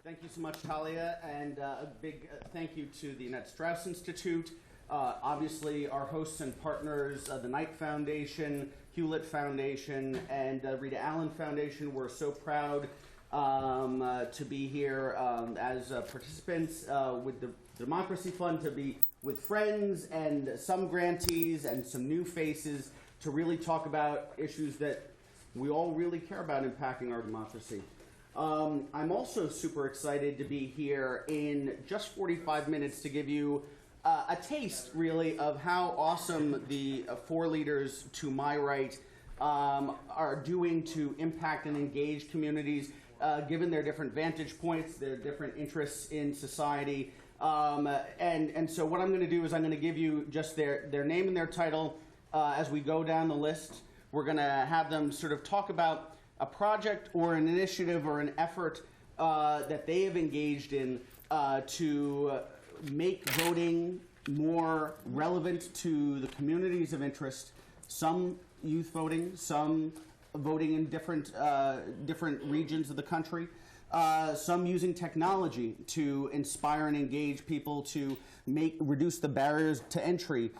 Thank you so much, Talia, and a big thank you to the Annette Strauss Institute, obviously our hosts and partners, the Knight Foundation, Hewlett Foundation, and Rita Allen Foundation. We're so proud to be here as participants with the Democracy Fund, to be with friends and some grantees and some new faces to really talk about issues that we all really care about impacting our democracy. I'm also super excited to be here in just 45 minutes to give you a taste, really, of how awesome the four leaders to my right are doing to impact and engage communities, given their different vantage points, their different interests in society. And so what I'm going to do is I'm going to give you just their name and their title as we go down the list. We're going to have them sort of talk about a project or an initiative or an effort that they have engaged in to make voting more relevant to the communities of interest. Some youth voting, some voting in different regions of the country, some using technology to inspire and engage people to reduce the barriers to entry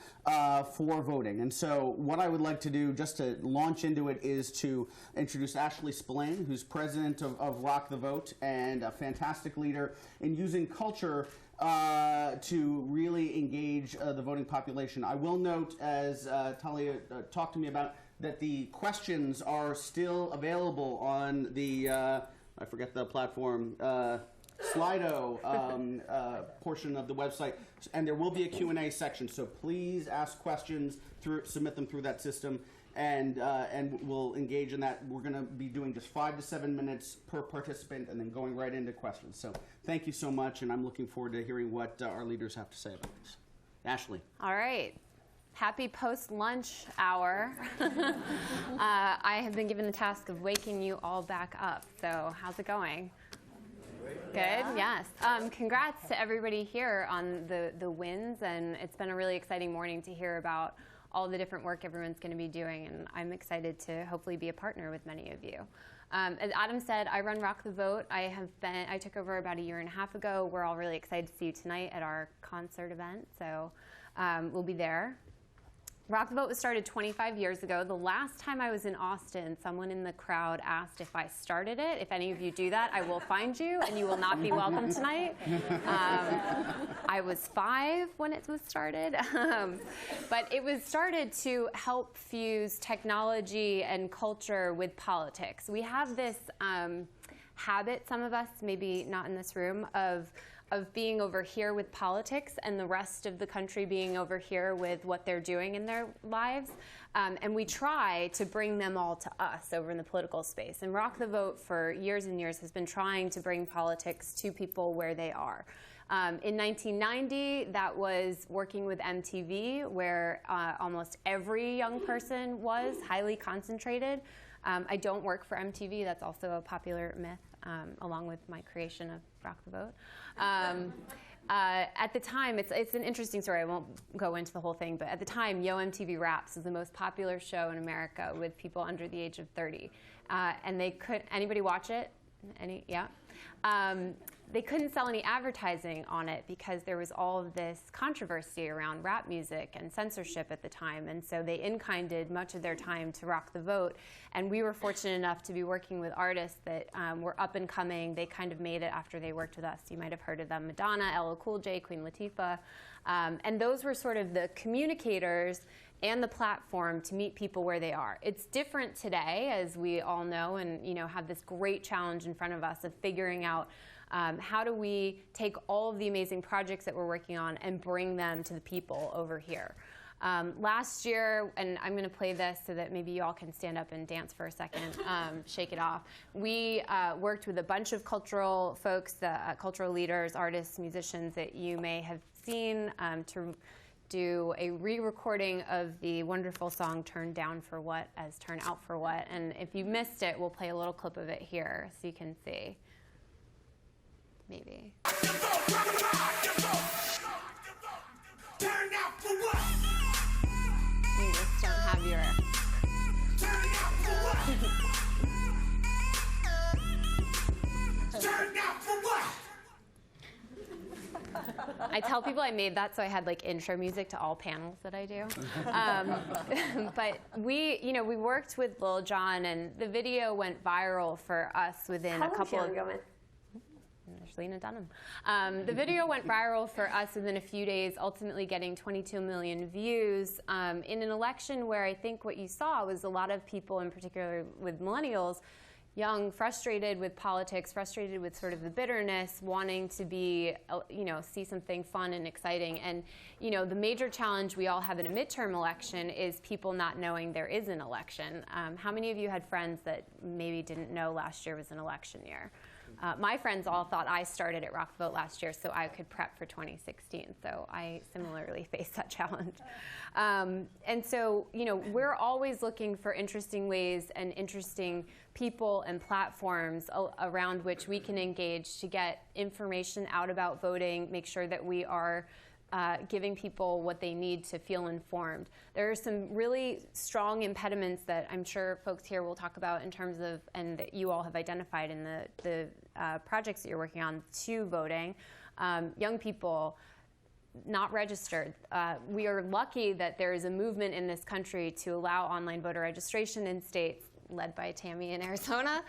for voting. And so what I would like to do, just to launch into it, is to introduce Ashley Spillane, who's president of Rock the Vote and a fantastic leader in using culture to really engage the voting population. I will note, as Talia talked to me about, that the questions are still available on the, I forget the platform, Slido portion of the website, and there will be a Q&A section, so please ask questions, submit them through that system, and we'll engage in that. We're going to be doing just 5 to 7 minutes per participant and then going right into questions. So thank you so much, and I'm looking forward to hearing what our leaders have to say about this. Ashley. All right. Happy post-lunch hour. I have been given the task of waking you all back up. So how's it going? Good, yes. Congrats to everybody here on the wins, and it's been a really exciting morning to hear about all the different work everyone's going to be doing, and I'm excited to hopefully be a partner with many of you. As Adam said, I run Rock the Vote. I took over about 1.5 years ago. We're all really excited to see you tonight at our concert event, so we'll be there. Rock the Vote was started 25 years ago. The last time I was in Austin, someone in the crowd asked if I started it. If any of you do that, I will find you, and you will not be welcome tonight. I was 5 when it was started. But it was started to help fuse technology and culture with politics. We have this habit, some of us, maybe not in this room, of being over here with politics and the rest of the country being over here with what they're doing in their lives. And we try to bring them all to us over in the political space. And Rock the Vote for years and years has been trying to bring politics to people where they are. In 1990, that was working with MTV, where almost every young person was highly concentrated. I don't work for MTV. That's also a popular myth, along with my creation of Rock the Vote. At the time, it's an interesting story. I won't go into the whole thing, but at the time, Yo MTV Raps was the most popular show in America with people under the age of 30. And they couldn't, anybody watch it? Yeah. They couldn't sell any advertising on it because there was all of this controversy around rap music and censorship at the time. And so they in-kinded much of their time to Rock the Vote. And we were fortunate enough to be working with artists that were up and coming. They kind of made it after they worked with us. You might have heard of them: Madonna, LL Cool J, Queen Latifah. And those were sort of the communicators and the platform to meet people where they are. It's different today, as we all know, and have this great challenge in front of us of figuring out how do we take all of the amazing projects that we're working on and bring them to the people over here. Last year, and I'm going to play this so that maybe you all can stand up and dance for a second, shake it off. We worked with a bunch of cultural folks, cultural leaders, artists, musicians that you may have seen to do a re-recording of the wonderful song Turn Down for What as Turn Out for What. And if you missed it, we'll play a little clip of it here so you can see. Maybe. Turn out for what? You just don't have your... Turn out for what? Turn out for what? I tell people I made that so I had like intro music to all panels that I do. But we worked with Lil Jon, and the video went viral for us within a couple of. There's Lena Dunham. The video went viral for us within a few days, ultimately getting 22 million views in an election where I think what you saw was a lot of people, in particular with millennials, young, frustrated with politics, frustrated with sort of the bitterness, wanting to be, see something fun and exciting. And, the major challenge we all have in a midterm election is people not knowing there is an election. How many of you had friends that maybe didn't know last year was an election year? My friends all thought I started at Rock the Vote last year so I could prep for 2016. So I similarly faced that challenge. And so, we're always looking for interesting ways and interesting people and platforms around which we can engage to get information out about voting, make sure that we are giving people what they need to feel informed. There are some really strong impediments that I'm sure folks here will talk about in terms of, and that you all have identified in the projects that you're working on to voting. Young people not registered. We are lucky that there is a movement in this country to allow online voter registration in states led by Tammy in Arizona,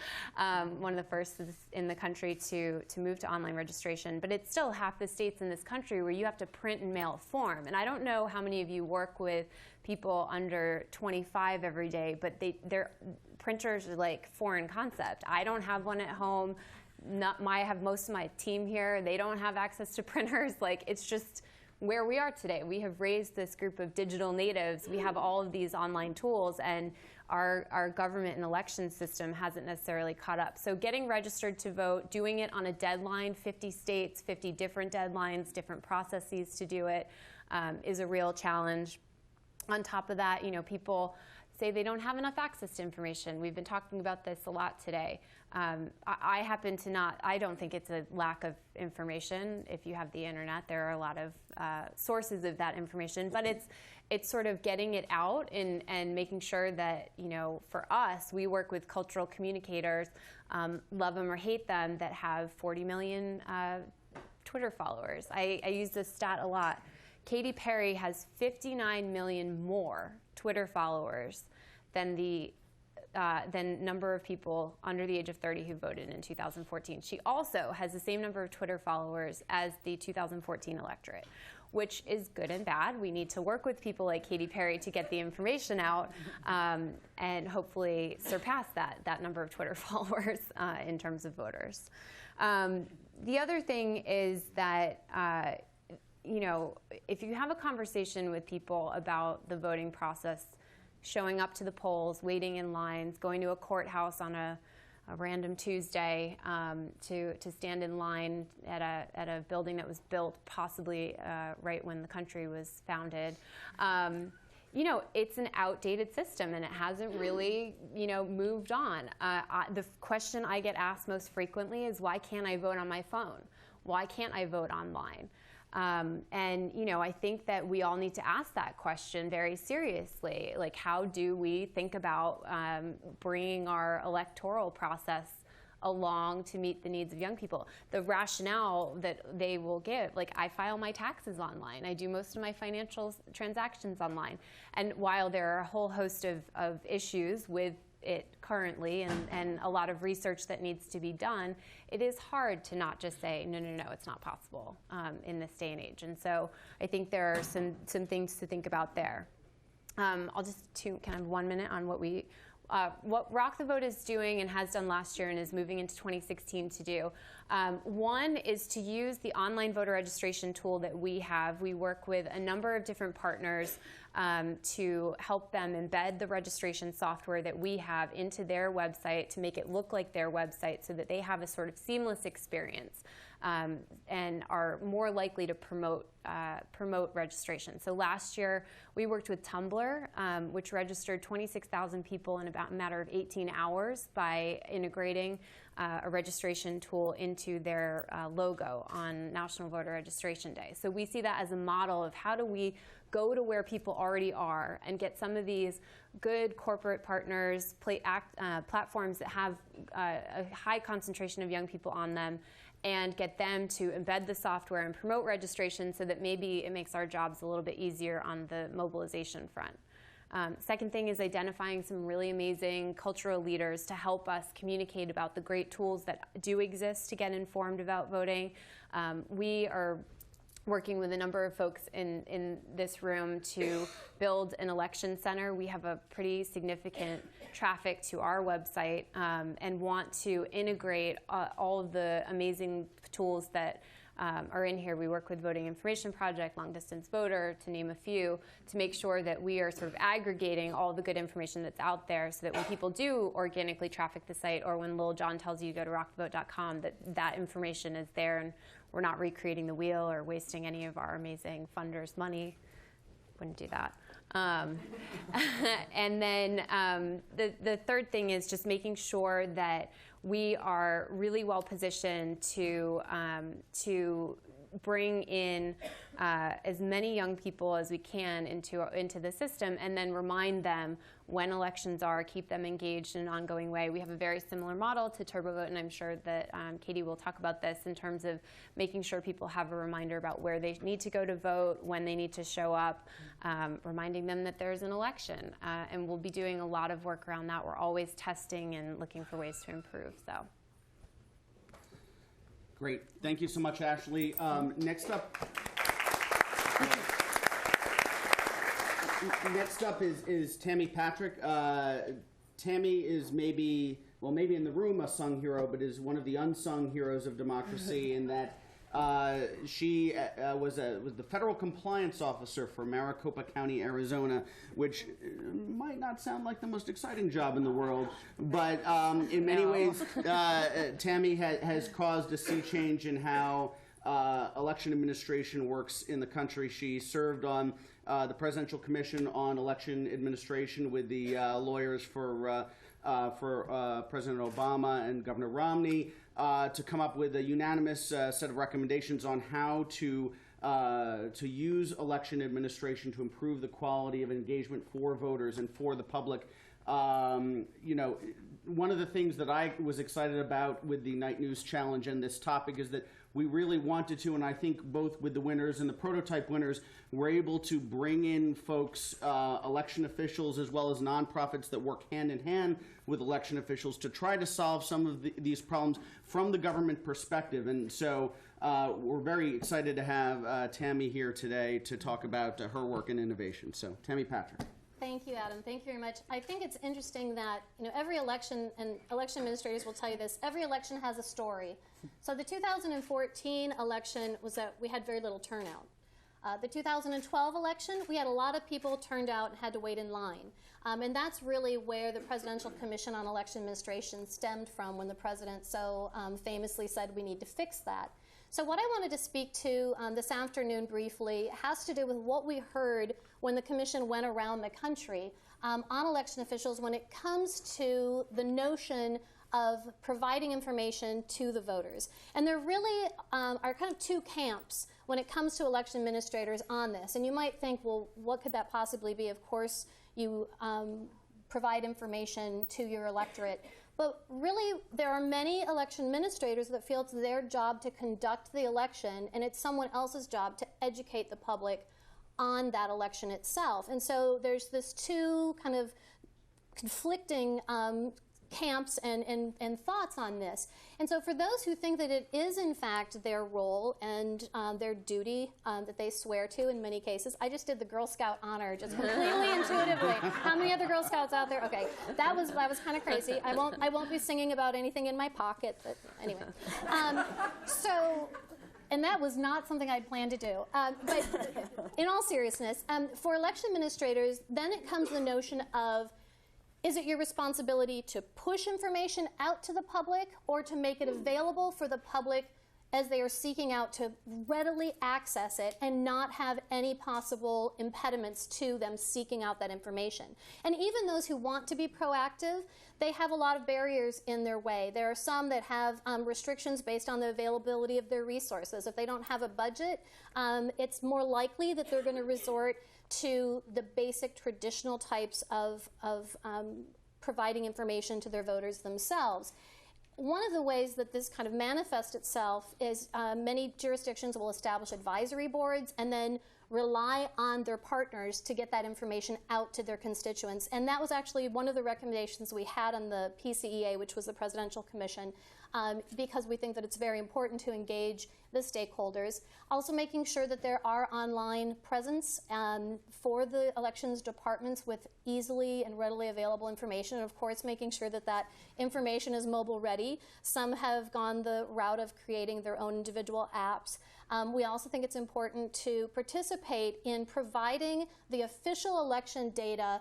one of the first in the country to move to online registration. But it's still half the states in this country where you have to print and mail a form. And I don't know how many of you work with people under 25 every day, but their printers are like foreign concept. I don't have one at home. I have most of my team here. They don't have access to printers. Like, it's just where we are today. We have raised this group of digital natives. We have all of these online tools, and our government and election system hasn't necessarily caught up. So getting registered to vote, doing it on a deadline, 50 states, 50 different deadlines, different processes to do it, is a real challenge. On top of that, people say they don't have enough access to information. We've been talking about this a lot today. I happen to not, I don't think it's a lack of information. If you have the internet, there are a lot of sources of that information, but it's sort of getting it out and making sure that, for us, we work with cultural communicators, love them or hate them, that have 40 million Twitter followers. I use this stat a lot. Katy Perry has 59 million more Twitter followers than the number of people under the age of 30 who voted in 2014. She also has the same number of Twitter followers as the 2014 electorate, which is good and bad. We need to work with people like Katy Perry to get the information out and hopefully surpass that number of Twitter followers in terms of voters. The other thing is that if you have a conversation with people about the voting process, showing up to the polls, waiting in lines, going to a courthouse on a random Tuesday to stand in line at a building that was built possibly right when the country was founded, it's an outdated system, and it hasn't really, moved on. The question I get asked most frequently is, why can't I vote on my phone? Why can't I vote online? I think that we all need to ask that question very seriously. Like, how do we think about bringing our electoral process along to meet the needs of young people? The rationale that they will give, like, I file my taxes online. I do most of my financial transactions online. And while there are a whole host of issues with it currently and a lot of research that needs to be done, it is hard to not just say, no, it's not possible in this day and age. And so I think there are some things to think about there. I'll just kind of 1 minute on what Rock the Vote is doing and has done last year and is moving into 2016 to do. One is to use the online voter registration tool that we have. We work with a number of different partners to help them embed the registration software that we have into their website to make it look like their website so that they have a sort of seamless experience and are more likely to promote registration. So last year, we worked with Tumblr, which registered 26,000 people in about a matter of 18 hours by integrating a registration tool into their logo on National Voter Registration Day. So we see that as a model of how do we go to where people already are and get some of these good corporate partners, platforms that have a high concentration of young people on them, and get them to embed the software and promote registration so that maybe it makes our jobs a little bit easier on the mobilization front. Second thing is identifying some really amazing cultural leaders to help us communicate about the great tools that do exist to get informed about voting. We are working with a number of folks in this room to build an election center. We have a pretty significant traffic to our website and want to integrate all of the amazing tools that are in here. We work with Voting Information Project, Long Distance Voter, to name a few, to make sure that we are sort of aggregating all the good information that's out there so that when people do organically traffic the site, or when Lil John tells you to go to rockthevote.com, that information is there and we're not recreating the wheel or wasting any of our amazing funders' money. Wouldn't do that. And then the third thing is just making sure that we are really well positioned to bring in as many young people as we can into the system, and then remind them when elections are, keep them engaged in an ongoing way. We have a very similar model to TurboVote, and I'm sure that Katie will talk about this in terms of making sure people have a reminder about where they need to go to vote, when they need to show up, reminding them that there's an election. And we'll be doing a lot of work around that. We're always testing and looking for ways to improve. So. Great. Thank you so much, Ashley. Next up is Tammy Patrick. Tammy is maybe in the room a sung hero, but is one of the unsung heroes of democracy in that she was the federal compliance officer for Maricopa County, Arizona, which might not sound like the most exciting job in the world, but in many ways, Tammy has caused a sea change in how election administration works in the country. She served on the Presidential Commission on Election Administration with the lawyers for President Obama and Governor Romney to come up with a unanimous set of recommendations on how to use election administration to improve the quality of engagement for voters and for the public. One of the things that I was excited about with the Night News Challenge and this topic is that we really wanted to, and I think both with the winners and the prototype winners, we're able to bring in folks, election officials, as well as nonprofits that work hand in hand with election officials to try to solve some of these problems from the government perspective. And so we're very excited to have Tammy here today to talk about her work in innovation. So, Tammy Patrick. Thank you, Adam. Thank you very much. I think it's interesting that every election, and election administrators will tell you this, every election has a story. So the 2014 election was that we had very little turnout. The 2012 election, we had a lot of people turned out and had to wait in line. And that's really where the Presidential Commission on Election Administration stemmed from, when the president so famously said we need to fix that. So what I wanted to speak to this afternoon briefly has to do with what we heard when the commission went around the country on election officials when it comes to the notion of providing information to the voters. And there really are kind of two camps when it comes to election administrators on this. And you might think, well, what could that possibly be? Of course, you provide information to your electorate. But really, there are many election administrators that feel it's their job to conduct the election, and it's someone else's job to educate the public on that election itself. And so there's this two kind of conflicting camps and thoughts on this. And so for those who think that it is in fact their role and their duty that they swear to in many cases, I just did the Girl Scout honor just completely intuitively. How many other Girl Scouts out there? Okay, that was kind of crazy. I won't be singing about anything in my pocket, but anyway. And that was not something I'd planned to do. But in all seriousness, for election administrators, then it comes the notion of, is it your responsibility to push information out to the public or to make it available for the public as they are seeking out to readily access it and not have any possible impediments to them seeking out that information. And even those who want to be proactive, they have a lot of barriers in their way. There are some that have restrictions based on the availability of their resources. If they don't have a budget, it's more likely that they're going to resort to the basic traditional types of providing information to their voters themselves. One of the ways that this kind of manifests itself is many jurisdictions will establish advisory boards and then rely on their partners to get that information out to their constituents. And that was actually one of the recommendations we had on the PCEA, which was the Presidential Commission, because we think that it's very important to engage the stakeholders. Also making sure that there are online presence for the elections departments with easily and readily available information. And of course, making sure that that information is mobile ready. Some have gone the route of creating their own individual apps. We also think it's important to participate in providing the official election data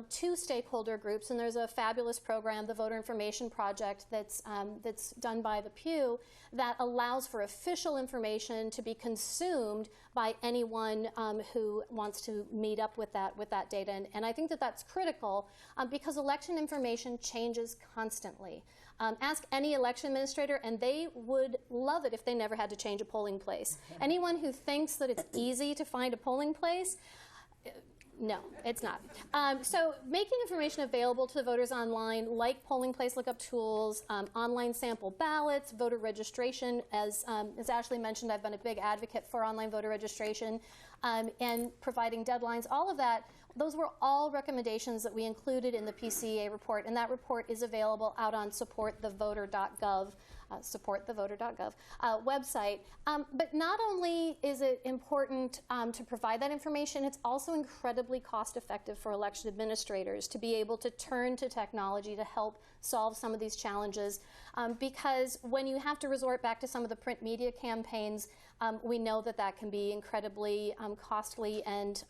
to stakeholder groups, and there's a fabulous program, the Voter Information Project, that's done by the Pew, that allows for official information to be consumed by anyone who wants to meet up with that data. And I think that that's critical because election information changes constantly. Ask any election administrator, and they would love it if they never had to change a polling place. Anyone who thinks that it's easy to find a polling place, no, it's not. So making information available to the voters online, like polling place lookup tools, online sample ballots, voter registration, as Ashley mentioned, I've been a big advocate for online voter registration, and providing deadlines, all of that, those were all recommendations that we included in the PCEA report, and that report is available out on supportthevoter.gov. Supportthevoter.gov website. But not only is it important to provide that information, it's also incredibly cost effective for election administrators to be able to turn to technology to help solve some of these challenges. Because when you have to resort back to some of the print media campaigns, we know that that can be incredibly costly, and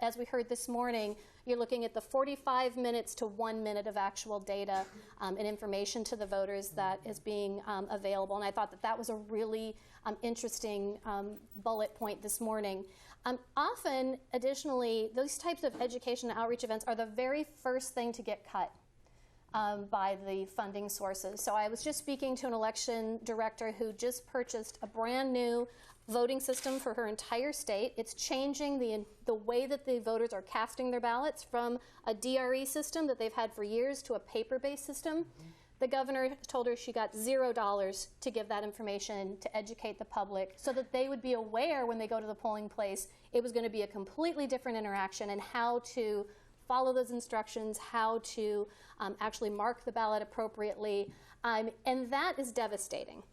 as we heard this morning, you're looking at the 45 minutes to 1 minute of actual data and information to the voters that is being available. And I thought that that was a really interesting bullet point this morning. Often, additionally, those types of education and outreach events are the very first thing to get cut by the funding sources. So I was just speaking to an election director who just purchased a brand new voting system for her entire state. It's changing the way that the voters are casting their ballots from a DRE system that they've had for years to a paper-based system. The governor told her she got $0 to give that information to educate the public so that they would be aware when they go to the polling place it was going to be a completely different interaction, and how to follow those instructions, how to actually mark the ballot appropriately, and that is devastating.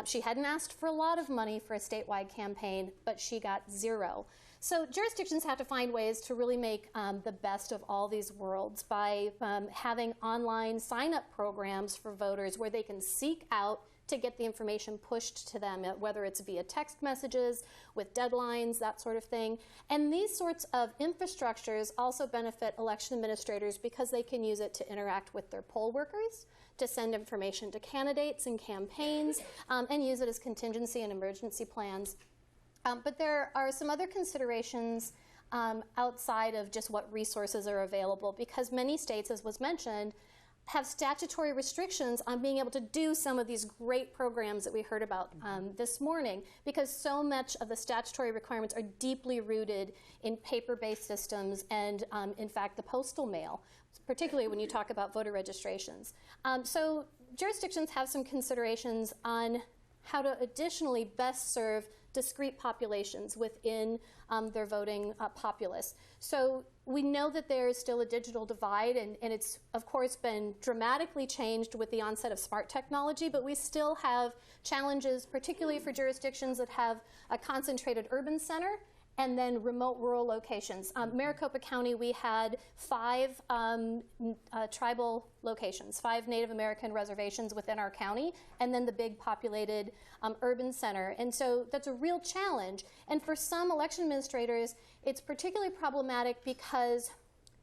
She hadn't asked for a lot of money for a statewide campaign, but she got $0. So jurisdictions have to find ways to really make the best of all these worlds by having online sign-up programs for voters where they can seek out to get the information pushed to them, whether it's via text messages, with deadlines, that sort of thing. And these sorts of infrastructures also benefit election administrators because they can use it to interact with their poll workers, to send information to candidates and campaigns, and use it as contingency and emergency plans. But there are some other considerations outside of just what resources are available, because many states, as was mentioned, have statutory restrictions on being able to do some of these great programs that we heard about this morning, because so much of the statutory requirements are deeply rooted in paper-based systems and, in fact, the postal mail, particularly when you talk about voter registrations. So jurisdictions have some considerations on how to additionally best serve discrete populations within their voting populace. So we know that there is still a digital divide, and it's, of course, been dramatically changed with the onset of smart technology, but we still have challenges, particularly for jurisdictions that have a concentrated urban center and then remote rural locations. Maricopa County, we had 5 tribal locations, 5 Native American reservations within our county, and then the big populated urban center. And so that's a real challenge. And for some election administrators, it's particularly problematic because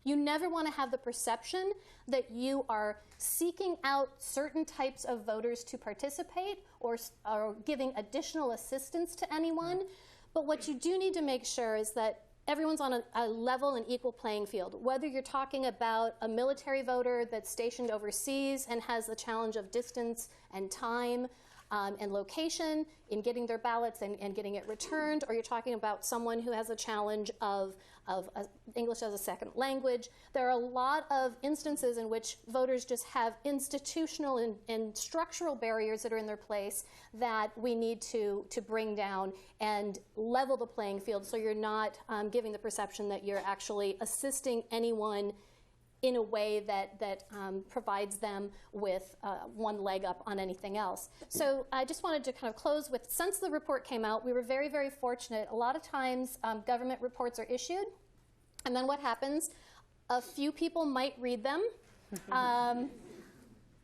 You never want to have the perception that you are seeking out certain types of voters to participate or giving additional assistance to anyone. But what you do need to make sure is that everyone's on a level and equal playing field. Whether you're talking about a military voter that's stationed overseas and has the challenge of distance and time and location in getting their ballots and getting it returned, or you're talking about someone who has a challenge of English as a second language. There are a lot of instances in which voters just have institutional and structural barriers that are in their place that we need to bring down and level the playing field so you're not giving the perception that you're actually assisting anyone in a way that provides them with one leg up on anything else. So I just wanted to kind of close with, since the report came out, we were very, very fortunate. A lot of times government reports are issued, and then what happens? A few people might read them,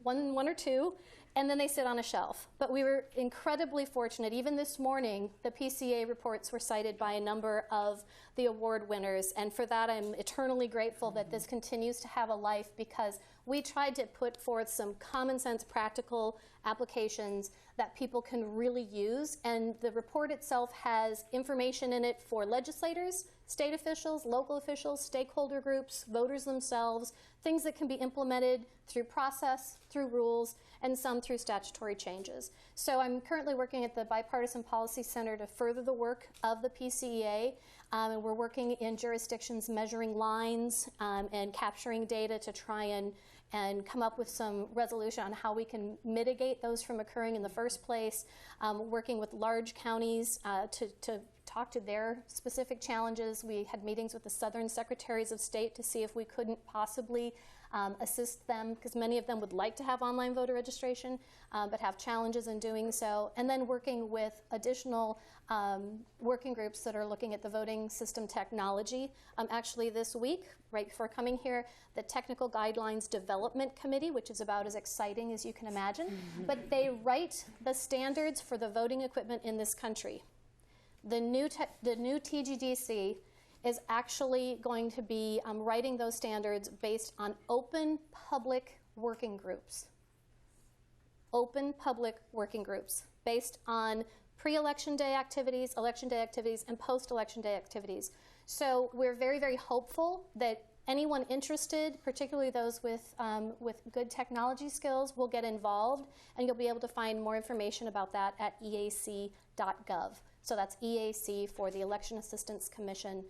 one or two, and then they sit on a shelf. But we were incredibly fortunate. Even this morning, the PCEA reports were cited by a number of the award winners, and for that I'm eternally grateful that this continues to have a life, because we tried to put forth some common sense practical applications that people can really use, and the report itself has information in it for legislators, state officials, local officials, stakeholder groups, voters themselves, things that can be implemented through process, through rules, and some through statutory changes. So I'm currently working at the Bipartisan Policy Center to further the work of the PCEA, and we're working in jurisdictions measuring lines and capturing data to try and come up with some resolution on how we can mitigate those from occurring in the first place, working with large counties to talk to their specific challenges. We had meetings with the Southern Secretaries of State to see if we couldn't possibly assist them, because many of them would like to have online voter registration, but have challenges in doing so. And then working with additional working groups that are looking at the voting system technology. Actually this week, right before coming here, the Technical Guidelines Development Committee, which is about as exciting as you can imagine, but they write the standards for the voting equipment in this country. The new TGDC is actually going to be writing those standards based on open public working groups. Open public working groups based on pre-election day activities, election day activities, and post-election day activities. So we're very, very hopeful that anyone interested, particularly those with good technology skills, will get involved, and you'll be able to find more information about that at eac.gov. So that's EAC for the Election Assistance Commission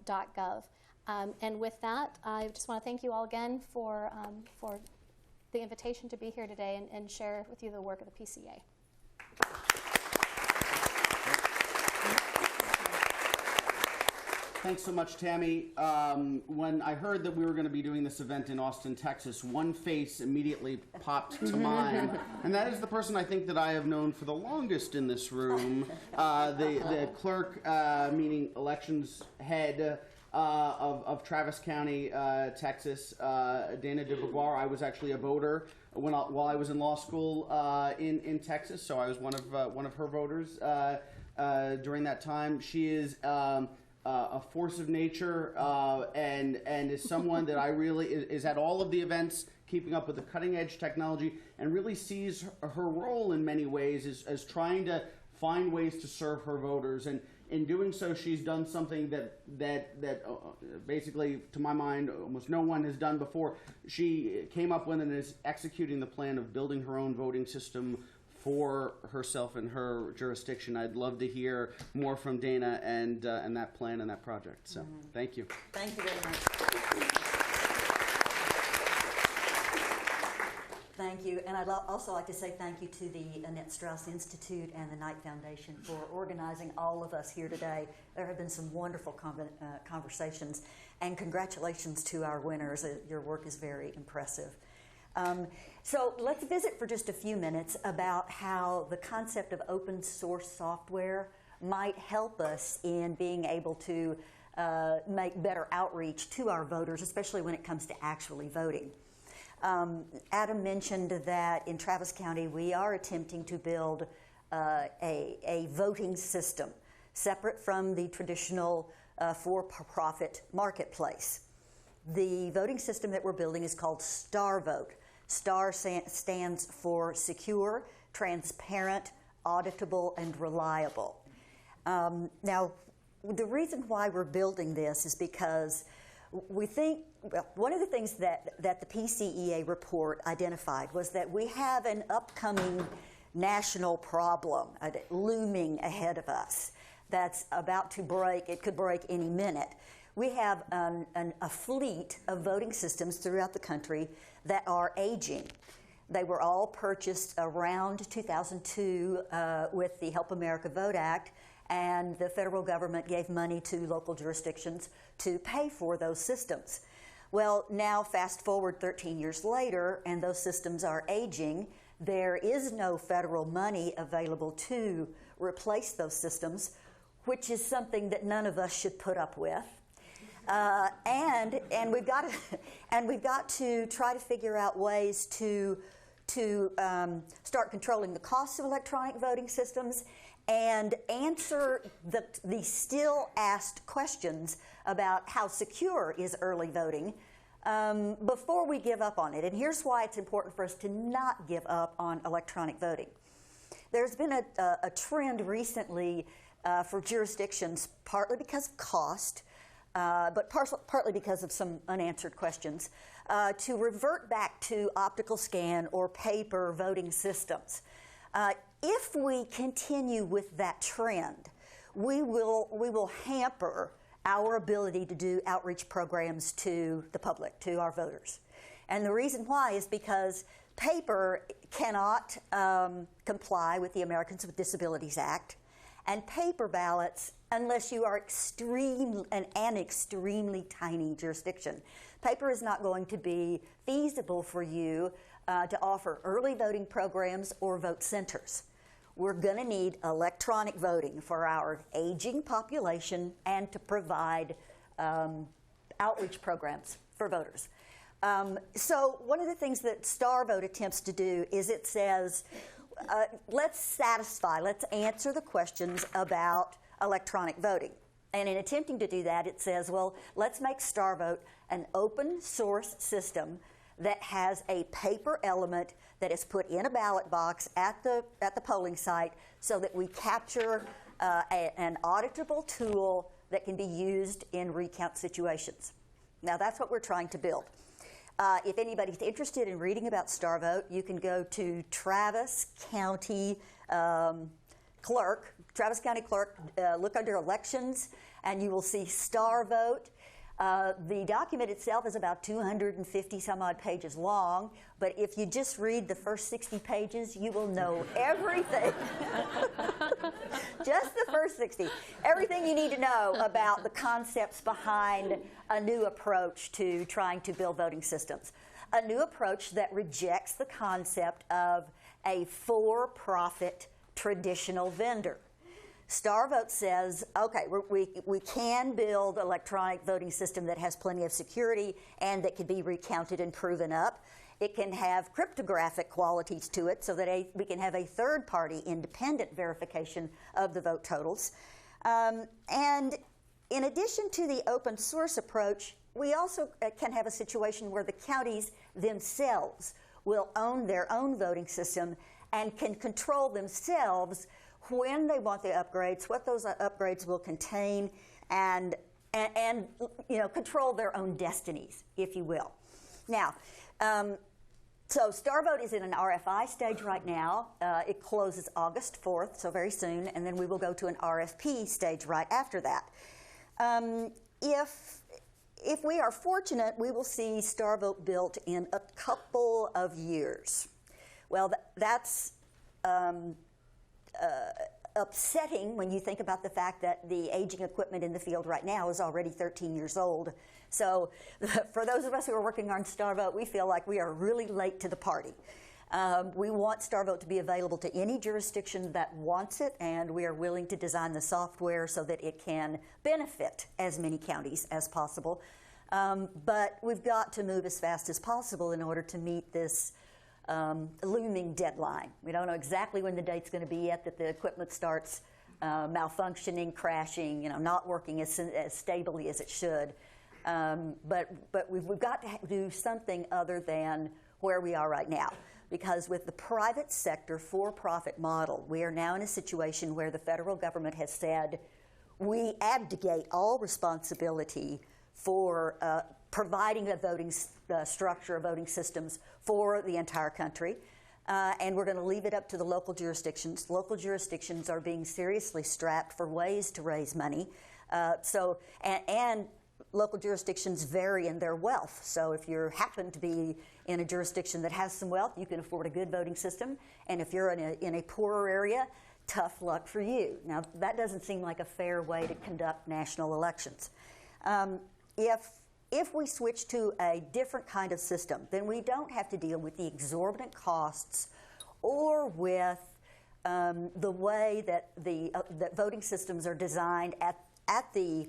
.gov. And with that, I just want to thank you all again for the invitation to be here today and share with you the work of the PCEA. Thanks so much, Tammy. When I heard that we were going to be doing this event in Austin, Texas, one face immediately popped to mind, and that is the person I think that I have known for the longest in this room, the clerk, meaning elections head of Travis County, Texas, Dana DeBeauvoir. I was actually a voter while I was in law school in Texas, so I was one of her voters during that time. She is a force of nature, and is someone that I really is at all of the events, keeping up with the cutting edge technology, and really sees her role in many ways as trying to find ways to serve her voters. And in doing so, she's done something that basically, to my mind, almost no one has done before. She came up with and is executing the plan of building her own voting system for herself and her jurisdiction. I'd love to hear more from Dana and that plan and that project. So, thank you. Thank you very much. Thank you. And I'd also like to say thank you to the Annette Strauss Institute and the Knight Foundation for organizing all of us here today. There have been some wonderful conversations, and congratulations to our winners. Your work is very impressive. So let's visit for just a few minutes about how the concept of open source software might help us in being able to make better outreach to our voters, especially when it comes to actually voting. Adam mentioned that in Travis County we are attempting to build a voting system separate from the traditional for-profit marketplace. The voting system that we're building is called STAR Vote. STAR stands for secure, transparent, auditable, and reliable. Now, the reason why we're building this is because we think, well, one of the things that the PCEA report identified was that we have an upcoming national problem looming ahead of us that's about to break. It could break any minute. We have a fleet of voting systems throughout the country that are aging. They were all purchased around 2002 with the Help America Vote Act, and the federal government gave money to local jurisdictions to pay for those systems. Well, now fast forward 13 years later, and those systems are aging. There is no federal money available to replace those systems, which is something that none of us should put up with. And we've got to try to figure out ways to start controlling the costs of electronic voting systems and answer the still asked questions about how secure is early voting before we give up on it. And here's why it's important for us to not give up on electronic voting. There's been a trend recently for jurisdictions, partly because of cost, but partly because of some unanswered questions, to revert back to optical scan or paper voting systems. If we continue with that trend, we will hamper our ability to do outreach programs to the public, to our voters. And the reason why is because paper cannot comply with the Americans with Disabilities Act, and paper ballots, unless you are an extremely tiny jurisdiction, paper is not going to be feasible for you to offer early voting programs or vote centers. We're going to need electronic voting for our aging population and to provide outreach programs for voters. So one of the things that STAR Vote attempts to do is it says, let's answer the questions about electronic voting. And in attempting to do that, it says, well, let's make STAR Vote an open source system that has a paper element that is put in a ballot box at the polling site so that we capture an auditable tool that can be used in recount situations. Now, that's what we're trying to build. If anybody's interested in reading about STAR Vote, you can go to Travis County Clerk, look under elections, and you will see STAR Vote. The document itself is about 250 some odd pages long, but if you just read the first 60 pages, you will know everything. Just the first 60. Everything you need to know about the concepts behind a new approach to trying to build voting systems. A new approach that rejects the concept of a for-profit traditional vendor. STAR Vote says, okay, we can build an electronic voting system that has plenty of security and that can be recounted and proven up. It can have cryptographic qualities to it so that we can have a third-party independent verification of the vote totals. And in addition to the open source approach, we also can have a situation where the counties themselves will own their own voting system and can control themselves when they want the upgrades, what those upgrades will contain, and control their own destinies, if you will. Now, so STAR Vote is in an RFI stage right now. It closes August 4th, so very soon, and then we will go to an RFP stage right after that. If we are fortunate, we will see STAR Vote built in a couple of years. Well, that's upsetting when you think about the fact that the aging equipment in the field right now is already 13 years old. So for those of us who are working on STAR Vote, we feel like we are really late to the party. We want STAR Vote to be available to any jurisdiction that wants it, and we are willing to design the software so that it can benefit as many counties as possible. But we've got to move as fast as possible in order to meet this looming deadline. We don't know exactly when the date's going to be yet that the equipment starts malfunctioning, crashing, not working as stably as it should. But we've got to do something other than where we are right now. Because with the private sector for-profit model, we are now in a situation where the federal government has said, we abdicate all responsibility for providing the voting structure of voting systems for the entire country. And we're going to leave it up to the local jurisdictions. Local jurisdictions are being seriously strapped for ways to raise money. And local jurisdictions vary in their wealth. So if you happen to be in a jurisdiction that has some wealth, you can afford a good voting system. And if you're in a poorer area, tough luck for you. Now, that doesn't seem like a fair way to conduct national elections. If we switch to a different kind of system, then we don't have to deal with the exorbitant costs or with the way that that voting systems are designed at the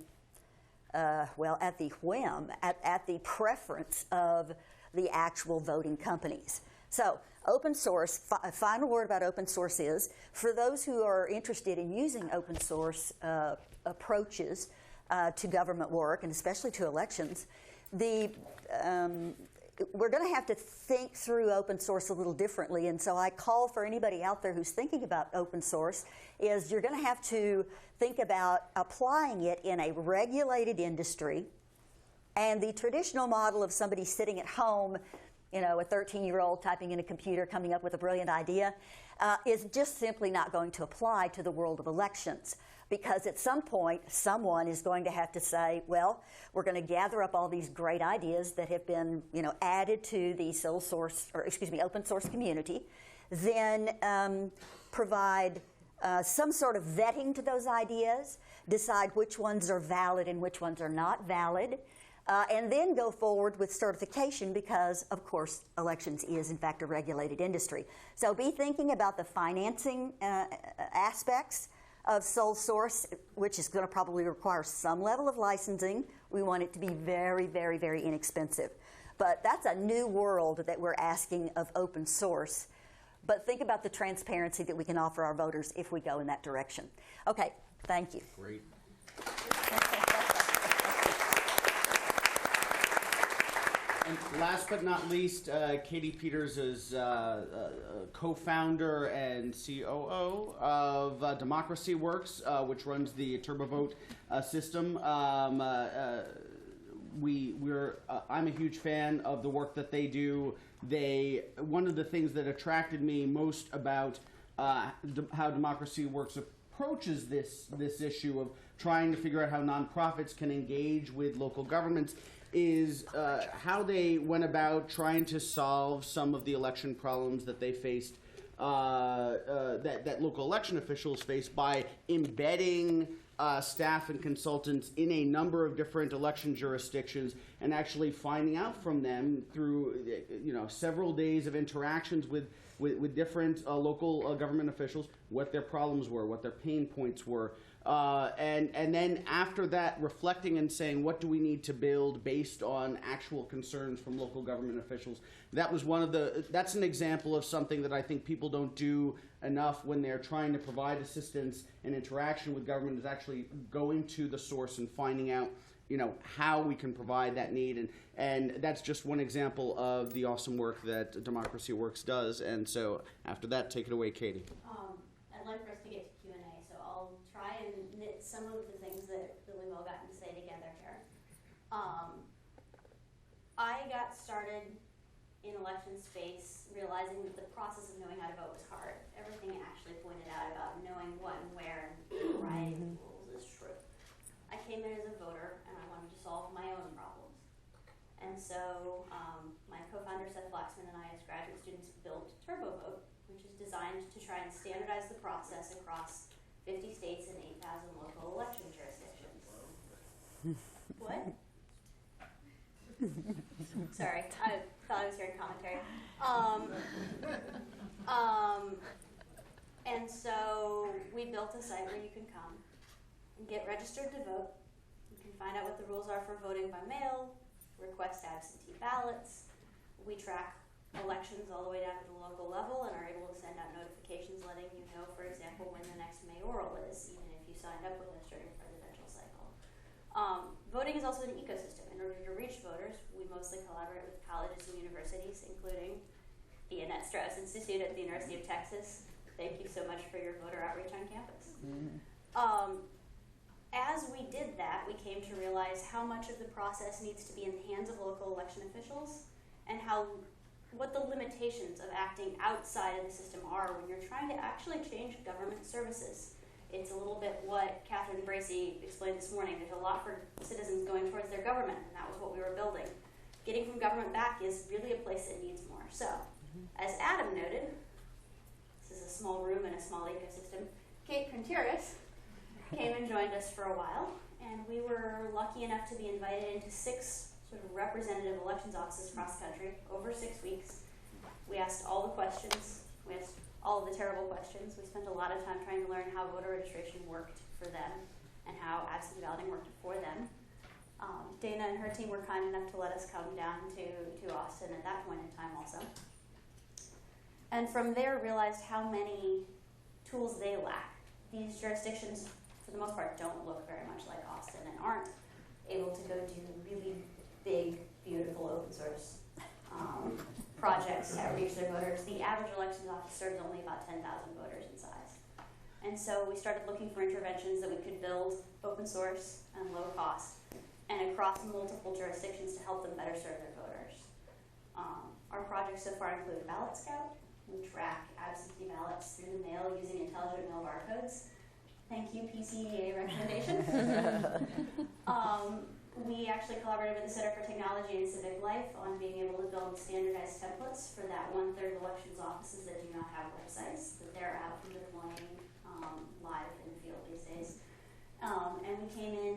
whim, at the preference of the actual voting companies. So open source, a final word about open source is, for those who are interested in using open source approaches to government work, and especially to elections, we're going to have to think through open source a little differently. And so I call for anybody out there who's thinking about open source is you're going to have to think about applying it in a regulated industry. And the traditional model of somebody sitting at home, a 13-year-old typing in a computer, coming up with a brilliant idea, is just simply not going to apply to the world of elections. Because at some point, someone is going to have to say, well, we're going to gather up all these great ideas that have been, added to the open source community, then provide some sort of vetting to those ideas, decide which ones are valid and which ones are not valid, and then go forward with certification because, of course, elections is, in fact, a regulated industry. So be thinking about the financing aspects of sole source, which is going to probably require some level of licensing. We want it to be very, very, very inexpensive. But that's a new world that we're asking of open source. But think about the transparency that we can offer our voters if we go in that direction. Okay, thank you. Great. And last but not least, Katie Peters is co-founder and COO of Democracy Works, which runs the TurboVote system. I'm a huge fan of the work that they do. One of the things that attracted me most about how Democracy Works approaches this issue of trying to figure out how nonprofits can engage with local governments is how they went about trying to solve some of the election problems that they faced, that local election officials faced by embedding staff and consultants in a number of different election jurisdictions and actually finding out from them through several days of interactions with different local government officials what their problems were, what their pain points were. And then after that, reflecting and saying, what do we need to build based on actual concerns from local government officials? That's an example of something that I think people don't do enough when they're trying to provide assistance and interaction with government, is actually going to the source and finding out, how we can provide that need. And that's just one example of the awesome work that Democracy Works does. And so after that, take it away, Katie. I'd like for us to get to Q&A, so I'll try and knit some of the things that we've all gotten to say together here. I got started in election space realizing that the process of knowing how to vote was hard. Everything Ashley pointed out about knowing what and where and writing the rules is true. I came in as a voter and I wanted to solve my own problems. And so my co-founder Seth Flaxman and I as graduate students built TurboVote, which is designed to try and standardize the process across 50 states and 8,000 local election jurisdictions. What? Sorry, I thought I was hearing commentary. And so we built a site where you can come and get registered to vote. You can find out what the rules are for voting by mail, request absentee ballots. We track elections all the way down to the local level and are able to send out notifications letting you know, for example, when the next mayoral is, even if you signed up with us during the presidential cycle. Voting is also an ecosystem. In order to reach voters, we mostly collaborate with colleges and universities, including the Annette Strauss Institute at the University of Texas. Thank you so much for your voter outreach on campus. As we did that, we came to realize how much of the process needs to be in the hands of local election officials, and what the limitations of acting outside of the system are when you're trying to actually change government services. It's a little bit what Kathryn Bracey explained this morning. There's a lot for citizens going towards their government, and that was what we were building. Getting from government back is really a place that needs more. So, as Adam noted, this is a small room and a small ecosystem. Kate Contreras came and joined us for a while, and we were lucky enough to be invited into 6 sort of representative elections offices across the country over 6 weeks. We asked all the questions. We asked all of the terrible questions. We spent a lot of time trying to learn how voter registration worked for them and how absentee balloting worked for them. Dana and her team were kind enough to let us come down to Austin at that point in time also. And from there realized how many tools they lack. These jurisdictions, for the most part, don't look very much like Austin and aren't able to go do really big, beautiful open source projects that reach their voters. The average elections office serves only about 10,000 voters in size. And so we started looking for interventions that we could build open source and low cost and across multiple jurisdictions to help them better serve their voters. Our projects so far include Ballot Scout. We track absentee ballots through the mail using intelligent mail barcodes. Thank you, PCEA recommendation. We actually collaborated with the Center for Technology and Civic Life on being able to build standardized templates for that 1/3 of elections offices that do not have websites, that they're out and deploying live in the field these days. And we came in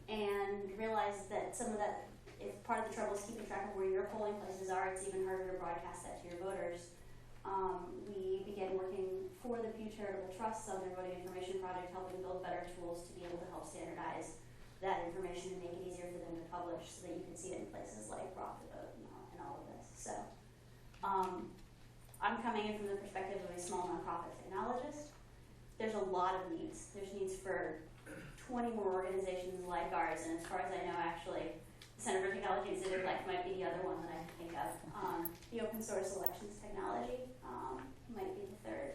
and realized that some of that, if part of the trouble is keeping track of where your polling places are, it's even harder to broadcast that to your voters. We began working for the Pew Charitable Trust on their voting information project, helping build better tools to be able to help standardize that information and make it easier for them to publish so that you can see it in places like Rock the Vote and all of this. So I'm coming in from the perspective of a small nonprofit technologist. There's a lot of needs. There's needs for 20 more organizations like ours, and as far as I know, actually, the Center for Technology and Civic Life might be the other one that I can think of. The open source elections technology might be the third.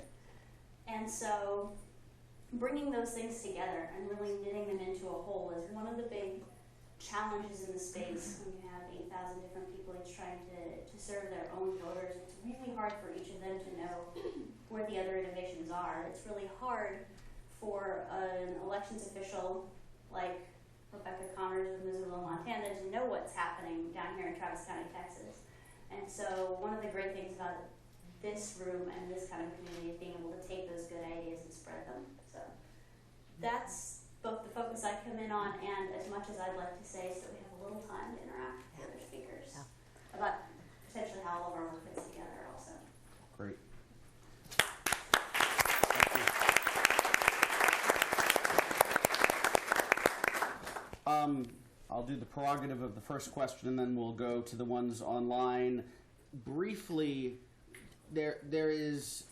And so bringing those things together and really knitting them into a whole is one of the big challenges in the space when you have 8,000 different people each trying to serve their own voters. It's really hard for each of them to know where the other innovations are. It's really hard for an elections official like Rebecca Connors of Missoula, Montana to know what's happening down here in Travis County, Texas. And so one of the great things about this room and this kind of community is being able to take those good ideas and spread them. So that's both the focus I come in on and as much as I'd like to say so we have a little time to interact with the other speakers about potentially how all of our work fits together also. Great. I'll do the prerogative of the first question, and then we'll go to the ones online. Briefly, there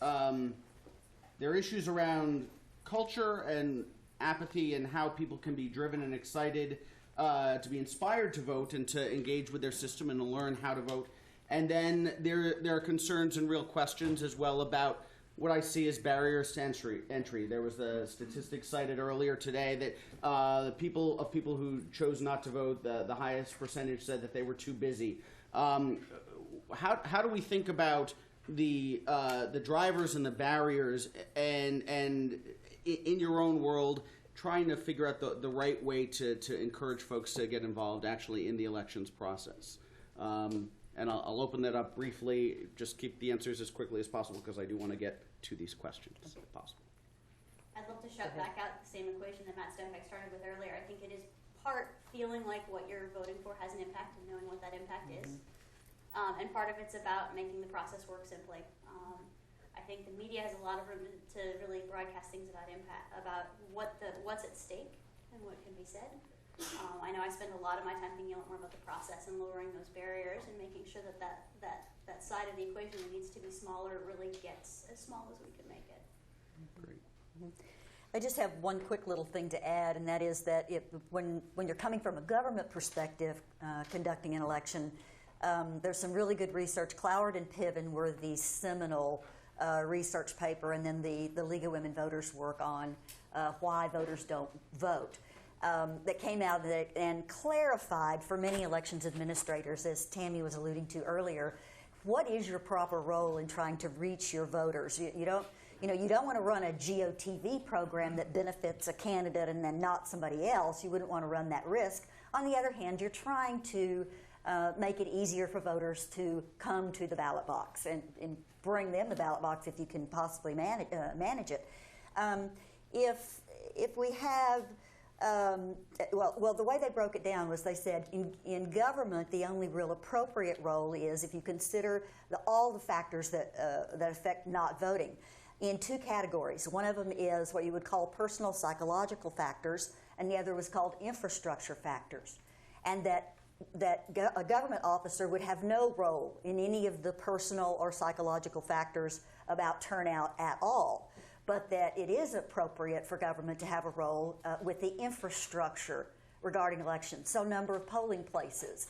are issues around culture and apathy and how people can be driven and excited to be inspired to vote and to engage with their system and to learn how to vote. And then there are concerns and real questions as well about what I see as barriers to entry. There was a statistic cited earlier today that the people who chose not to vote, the highest percentage said that they were too busy. How do we think about the drivers and the barriers and in your own world, trying to figure out the right way to encourage folks to get involved actually in the elections process? And I'll open that up briefly. Just keep the answers as quickly as possible because I do want to get to these questions if possible. I'd love to shout back out the same equation that Matt Stembeck started with earlier. I think it is part feeling like what you're voting for has an impact and knowing what that impact is. And part of it's about making the process work simply. I think the media has a lot of room to really broadcast things about impact, about what's at stake and what can be said. I know I spend a lot of my time thinking a lot more about the process and lowering those barriers and making sure that side of the equation that needs to be smaller really gets as small as we can make it. Great. I just have one quick little thing to add, and that is that when you're coming from a government perspective, conducting an election, there's some really good research. Cloward and Piven were the seminal research paper, and then the League of Women Voters work on why voters don't vote. That came out and clarified for many elections administrators, as Tammy was alluding to earlier, what is your proper role in trying to reach your voters? You don't want to run a GOTV program that benefits a candidate and then not somebody else. You wouldn't want to run that risk. On the other hand, you're trying to make it easier for voters to come to the ballot box and bring them the ballot box if you can possibly manage it. If we have well, the way they broke it down was they said in government, the only real appropriate role is if you consider all the factors that affect not voting in two categories. One of them is what you would call personal psychological factors, and the other was called infrastructure factors. And that a government officer would have no role in any of the personal or psychological factors about turnout at all, but that it is appropriate for government to have a role with the infrastructure regarding elections. So number of polling places,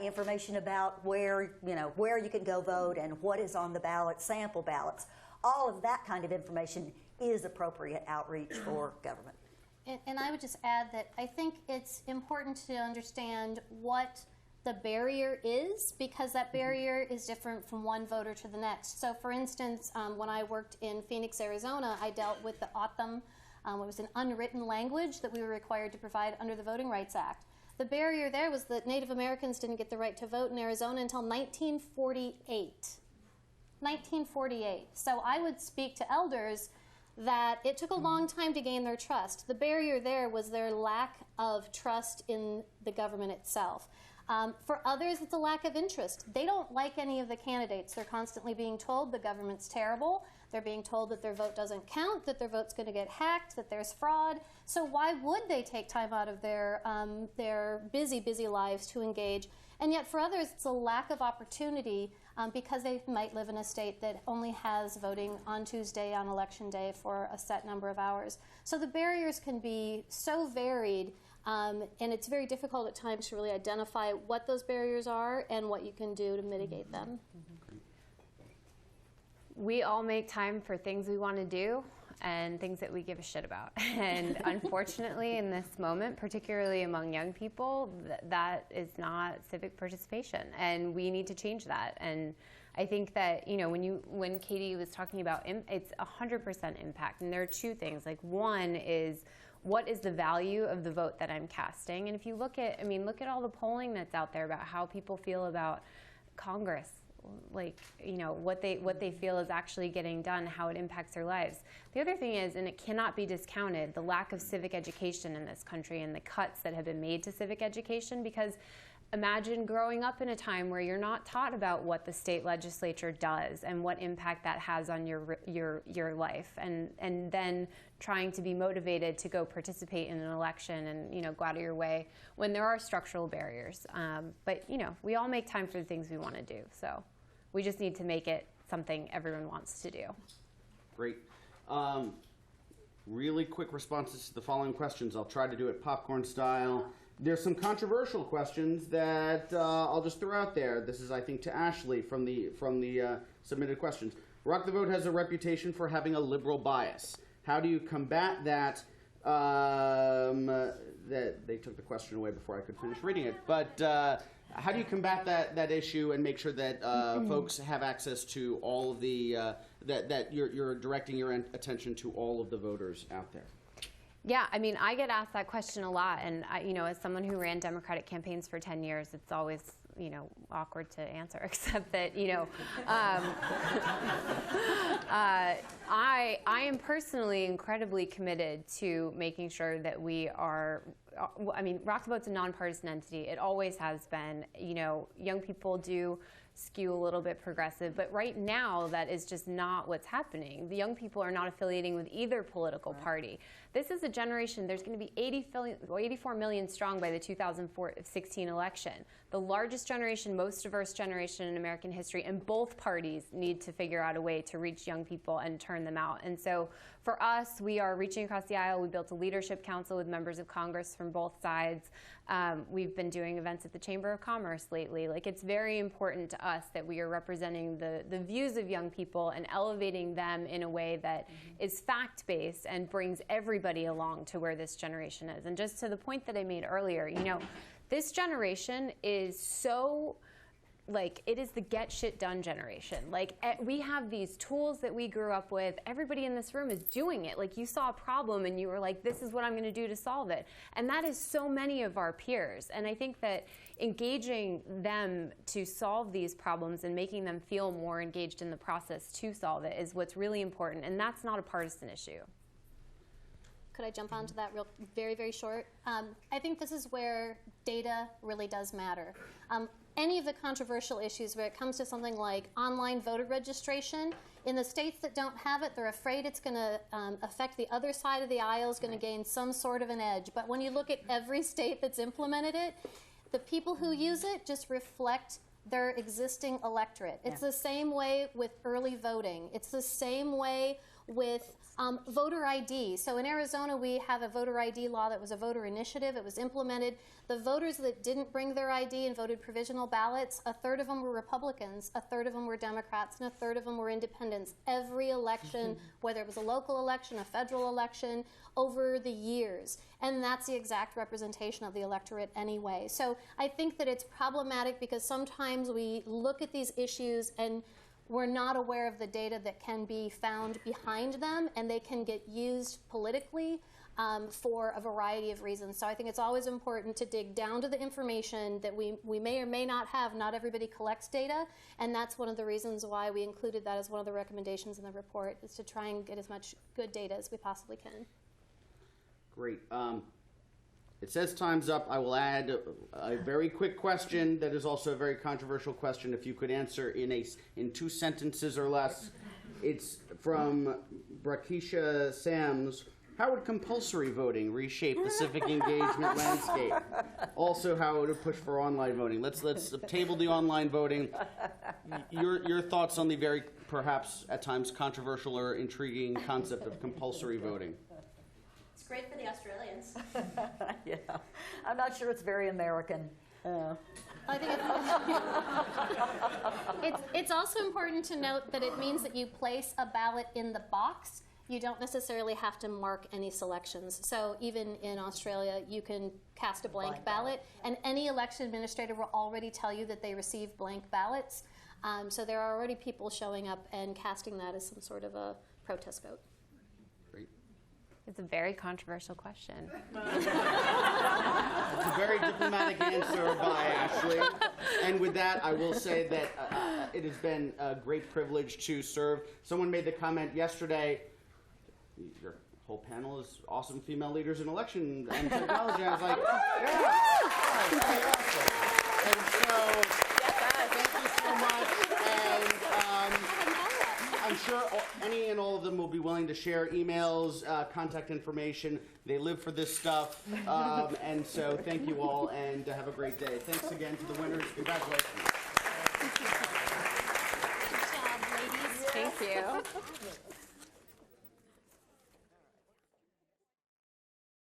information about where you can go vote and what is on the ballot, sample ballots. All of that kind of information is appropriate outreach for government. And I would just add that I think it's important to understand what the barrier is, because that barrier is different from one voter to the next. So for instance, when I worked in Phoenix, Arizona, I dealt with the OTM. It was an unwritten language that we were required to provide under the Voting Rights Act. The barrier there was that Native Americans didn't get the right to vote in Arizona until 1948. 1948. So I would speak to elders that it took a long time to gain their trust. The barrier there was their lack of trust in the government itself. For others, it's a lack of interest. They don't like any of the candidates. They're constantly being told the government's terrible. They're being told that their vote doesn't count, that their vote's going to get hacked, that there's fraud. So why would they take time out of their busy lives to engage? And yet for others, it's a lack of opportunity because they might live in a state that only has voting on Tuesday on election day for a set number of hours. So the barriers can be so varied, and it's very difficult at times to really identify what those barriers are and what you can do to mitigate them. We all make time for things we want to do and things that we give a shit about. And unfortunately, in this moment, particularly among young people, that is not civic participation, and we need to change that. And I think that, when Katie was talking about it's 100% impact, and there are two things. Like, one is, what is the value of the vote that I'm casting? And if you look at all the polling that's out there about how people feel about Congress, like, what they feel is actually getting done, how it impacts their lives. The other thing is, and it cannot be discounted, the lack of civic education in this country and the cuts that have been made to civic education, because imagine growing up in a time where you're not taught about what the state legislature does and what impact that has on your life, and then trying to be motivated to go participate in an election and go out of your way when there are structural barriers. But we all make time for the things we want to do, so we just need to make it something everyone wants to do. Great. Really quick responses to the following questions. I'll try to do it popcorn style. There's some controversial questions that I'll just throw out there. This is, I think, to Ashley from the submitted questions. Rock the Vote has a reputation for having a liberal bias. How do you combat that? That they took the question away before I could finish reading it. But how do you combat that issue and make sure that folks have access to all of the that you're directing your attention to all of the voters out there? Yeah, I get asked that question a lot, and as someone who ran Democratic campaigns for 10 years, it's always awkward to answer, except that I am personally incredibly committed to making sure that we are. Rock the Vote's a nonpartisan entity. It always has been. Young people do skew a little bit progressive. But right now, that is just not what's happening. The young people are not affiliating with either political party. This is a generation, there's going to be 84 million strong by the 2016 election. The largest generation, most diverse generation in American history, and both parties need to figure out a way to reach young people and turn them out. And so for us, we are reaching across the aisle. We built a leadership council with members of Congress from both sides. We've been doing events at the Chamber of Commerce lately. Like, it's very important to us that we are representing the views of young people and elevating them in a way that is fact-based and brings everybody along to where this generation is. And just to the point that I made earlier, you know, this generation is so, like, it is the get shit done generation. Like, we have these tools that we grew up with. Everybody in this room is doing it. Like, you saw a problem and you were like, this is what I'm going to do to solve it. And that is so many of our peers. And I think that engaging them to solve these problems and making them feel more engaged in the process to solve it is what's really important. And that's not a partisan issue. Could I jump onto that very, very short? I think this is where data really does matter. Any of the controversial issues where it comes to something like online voter registration, in the states that don't have it, they're afraid it's going to affect the other side of the aisle, is going to gain some sort of an edge. But when you look at every state that's implemented it, the people who use it just reflect their existing electorate. It's the same way with early voting. It's the same way with voter ID. So in Arizona, we have a voter ID law that was a voter initiative. It was implemented. The voters that didn't bring their ID and voted provisional ballots, a third of them were Republicans, a third of them were Democrats, and a third of them were independents. Every election, whether it was a local election, a federal election, over the years. And that's the exact representation of the electorate anyway. So I think that it's problematic because sometimes we look at these issues and we're not aware of the data that can be found behind them, and they can get used politically for a variety of reasons. So I think it's always important to dig down to the information that we may or may not have. Not everybody collects data, and that's one of the reasons why we included that as one of the recommendations in the report, is to try and get as much good data as we possibly can. Great. It says time's up. I will add a very quick question that is also a very controversial question. If you could answer in 2 sentences or less. It's from Brakisha Sams. How would compulsory voting reshape the civic engagement landscape? Also, how would it push for online voting? Let's table the online voting. Your thoughts on the very, perhaps at times, controversial or intriguing concept of compulsory voting? It's great for the Australians. Yeah, I'm not sure it's very American. I think it's also important to note that it means that you place a ballot in the box. You don't necessarily have to mark any selections. So even in Australia, you can cast a blank ballot, and any election administrator will already tell you that they receive blank ballots. So there are already people showing up and casting that as some sort of a protest vote. It's a very controversial question. It's a very diplomatic answer by Ashley. And with that, I will say that it has been a great privilege to serve. Someone made the comment yesterday, your whole panel is awesome female leaders in election and technology. I was like, yeah. And so, thank you so much. And I'm sure any and all of them will be willing to share emails, contact information. They live for this stuff. And so thank you all, and have a great day. Thanks again to the winners. Congratulations. Good job, ladies. Thank you.